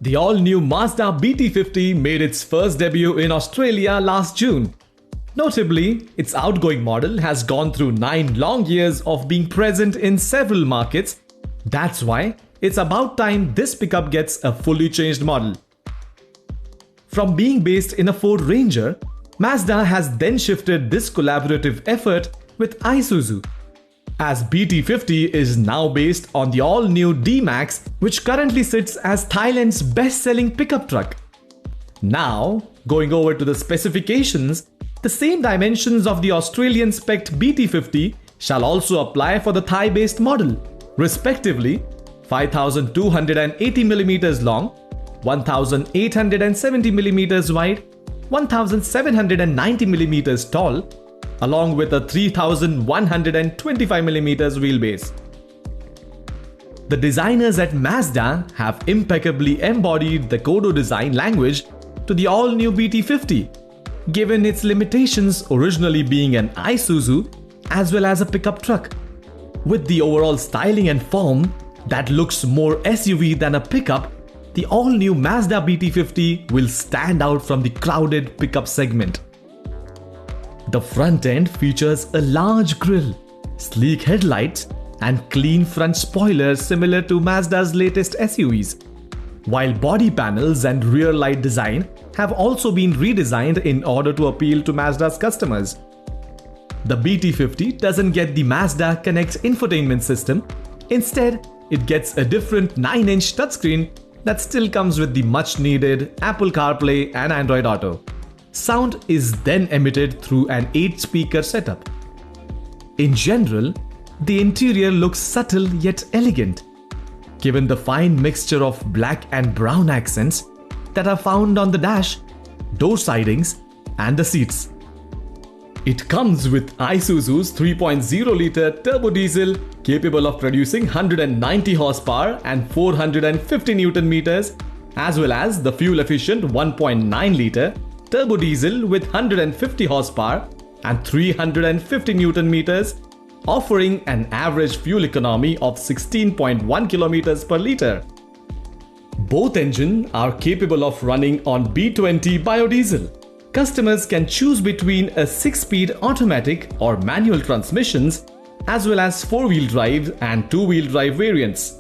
The all-new Mazda BT50 made its first debut in Australia last June. Notably, its outgoing model has gone through 9 long years of being present in several markets. That's why it's about time this pickup gets a fully changed model. From being based in a Ford Ranger, Mazda has then shifted this collaborative effort with Isuzu, as BT50 is now based on the all-new D-Max, which currently sits as Thailand's best-selling pickup truck. Now, going over to the specifications, the same dimensions of the Australian spec BT50 shall also apply for the Thai-based model, respectively 5,280mm long, 1,870mm wide, 1,790mm tall, along with a 3,125mm wheelbase. The designers at Mazda have impeccably embodied the Kodo design language to the all-new BT50, given its limitations originally being an Isuzu as well as a pickup truck. With the overall styling and form that looks more SUV than a pickup, the all-new Mazda BT50 will stand out from the crowded pickup segment. The front end features a large grille, sleek headlights, and clean front spoilers similar to Mazda's latest SUVs, while body panels and rear light design have also been redesigned in order to appeal to Mazda's customers. The BT50 doesn't get the Mazda Connect infotainment system. Instead, it gets a different 9-inch touchscreen that still comes with the much-needed Apple CarPlay and Android Auto. Sound is then emitted through an 8-speaker setup. In general, the interior looks subtle yet elegant, given the fine mixture of black and brown accents that are found on the dash, door sidings, and the seats. It comes with Isuzu's 3.0-litre turbo diesel capable of producing 190 horsepower and 450 Newton meters, as well as the fuel-efficient 1.9-litre turbo diesel with 150 horsepower and 350 Newton meters, offering an average fuel economy of 16.1 kilometers per litre. Both engines are capable of running on B20 biodiesel. Customers can choose between a 6-speed automatic or manual transmissions, as well as 4-wheel drive and 2-wheel drive variants.